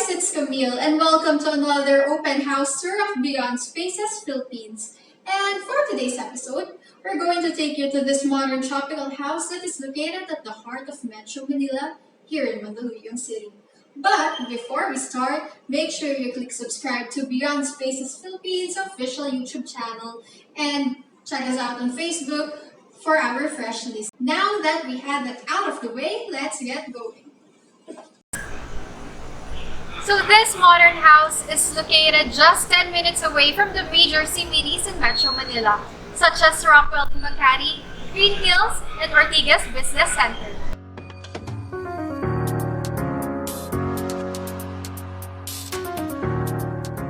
guys, it's Camille and welcome to another open house tour of Beyond Spaces, Philippines. And for today's episode, we're going to take you to this modern tropical house that is located at the heart of Metro Manila, here in Mandaluyong City. But before we start, make sure you click subscribe to Beyond Spaces Philippines official YouTube channel and check us out on Facebook for our fresh list. Now that we had that out of the way, let's get going. So this modern house is located just 10 minutes away from the major CBDs in Metro Manila, such as Rockwell in Makati, Green Hills, and Ortigas Business Center.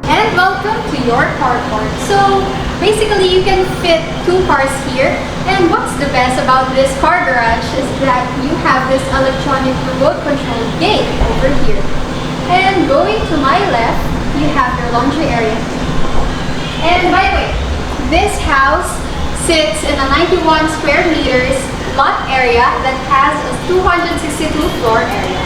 And welcome to your carport. So basically you can fit 2 cars here, and what's the best about this car garage is that you have this electronic remote control gate over here. And going to my left, you have your laundry area. And by the way, this house sits in a 91 square meters lot area that has a 262 floor area.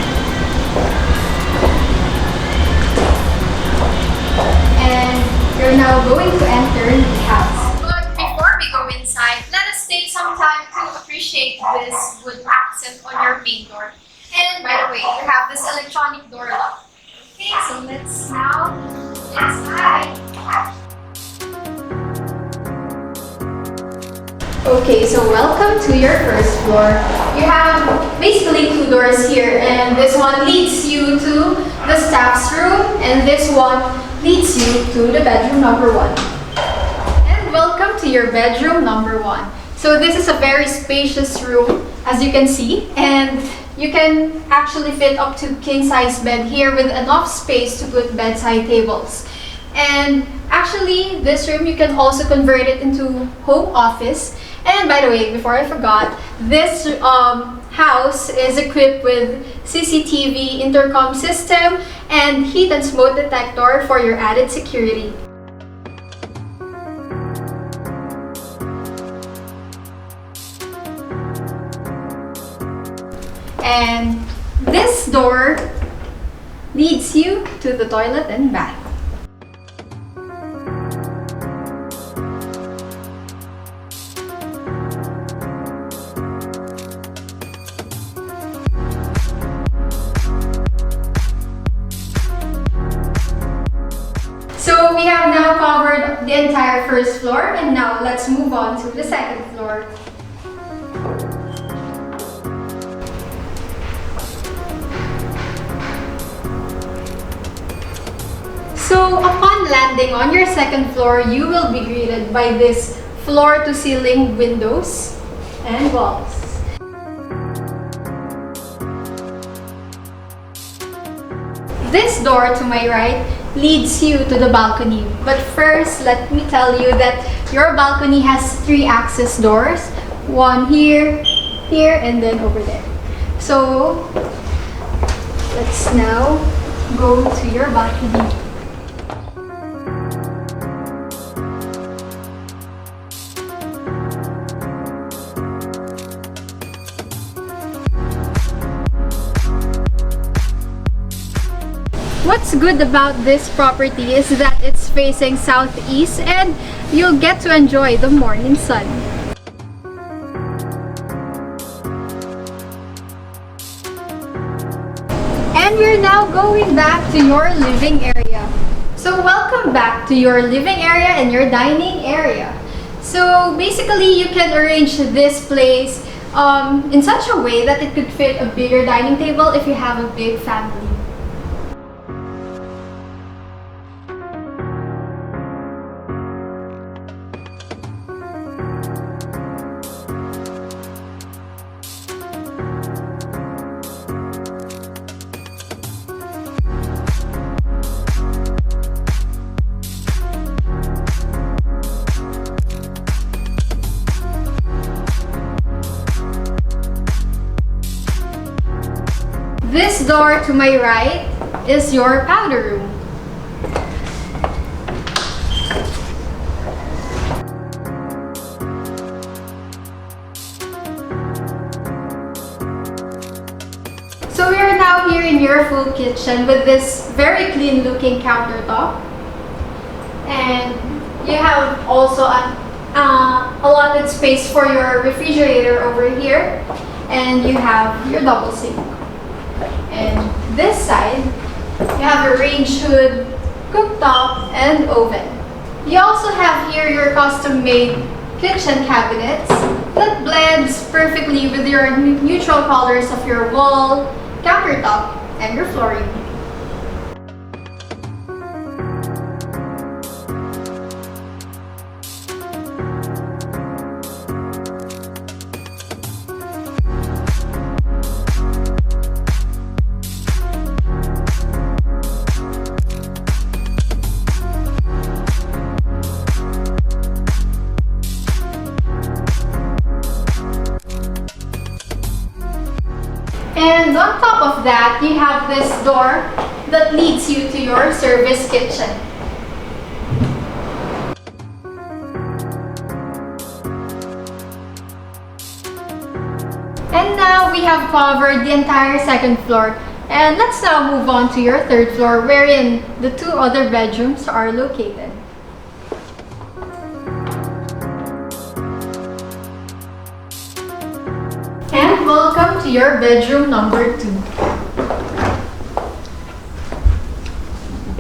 And you're now going to enter the house. But before we go inside, let us take some time to appreciate this wood accent on your main door. And by the way, you have this electronic door lock. Okay, so let's now inside. Okay, so welcome to your first floor. You have basically 2 doors here, and this one leads you to the staff's room, and this one leads you to the bedroom number 1. And welcome to your bedroom number 1. So this is a very spacious room, as you can see, and you can actually fit up to king-size bed here with enough space to put bedside tables. And actually, this room you can also convert it into home office. And by the way, before I forgot, this house is equipped with CCTV, Intercom System, and heat and smoke detector for your added security. And this door leads you to the toilet and bath. So we have now covered the entire first floor, and now let's move on to the second floor. So upon landing on your second floor, you will be greeted by this floor-to-ceiling windows and walls. This door to my right leads you to the balcony. But first, let me tell you that your balcony has 3 access doors. One here, here, and then over there. So let's now go to your balcony. What's good about this property is that it's facing southeast and you'll get to enjoy the morning sun. And we're now going back to your living area. So welcome back to your living area and your dining area. So basically you can arrange this place in such a way that it could fit a bigger dining table if you have a big family. This door to my right is your powder room. So we are now here in premier full kitchen with this very clean looking countertop. And you have also an allotted space for your refrigerator over here. And you have your double sink. And this side, you have a range hood, cooktop, and oven. You also have here your custom-made kitchen cabinets that blends perfectly with your neutral colors of your wall, countertop, and your flooring. And on top of that, you have this door that leads you to your service kitchen. And now we have covered the entire second floor. And let's now move on to your third floor, wherein the two other bedrooms are located. And welcome to your bedroom number 2.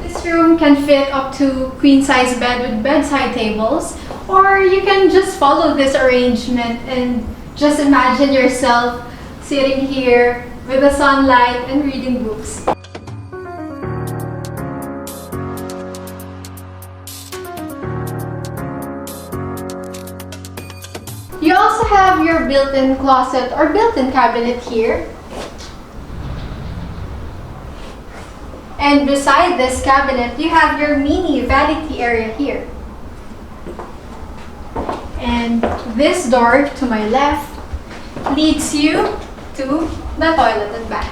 This room can fit up to queen-size bed with bedside tables, or you can just follow this arrangement and just imagine yourself sitting here with the sunlight and reading books. You also have your built-in closet or built-in cabinet here. And beside this cabinet, you have your mini vanity area here. And this door to my left leads you to the toilet and bath.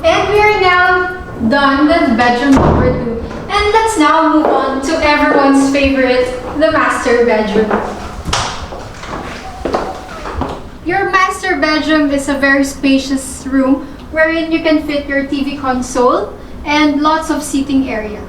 And we are now done with bedroom number 2. And let's now move on to everyone's favorite, the master bedroom. Your master bedroom is a very spacious room wherein you can fit your TV console and lots of seating area.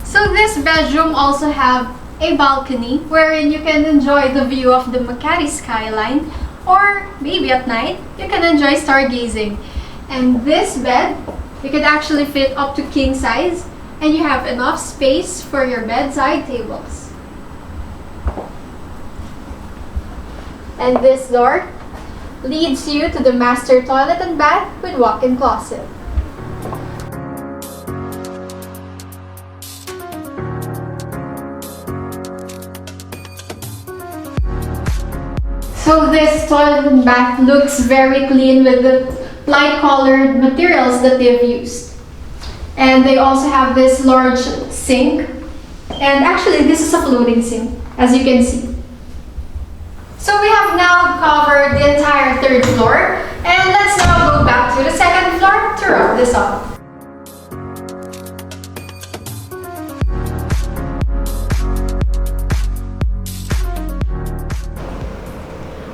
So this bedroom also have a balcony wherein you can enjoy the view of the Makati skyline, or maybe at night you can enjoy stargazing. And this bed, you could actually fit up to king size, and you have enough space for your bedside tables. And this door leads you to the master toilet and bath with walk-in closet. So this toilet and bath looks very clean with the light-colored materials that they've used. And they also have this large sink. And actually, this is a floating sink, as you can see. So we have now covered the entire third floor. And let's now go back to the second floor to wrap this up.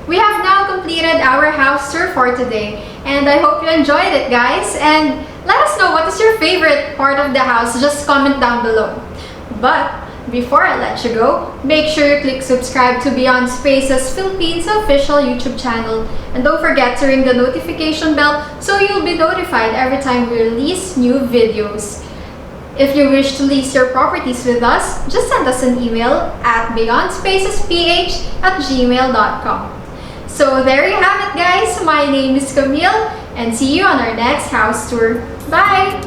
We have now completed our house tour for today, and I hope you enjoyed it, guys. And let us know what is your favorite part of the house. Just comment down below. But before I let you go, make sure you click subscribe to Beyond Spacesph Philippines official YouTube channel, and don't forget to ring the notification bell so you'll be notified every time we release new videos. If you wish to lease your properties with us, just send us an email at beyondspacesph@gmail.com. So there you have it, guys. My name is Camille, and see you on our next house tour. Bye!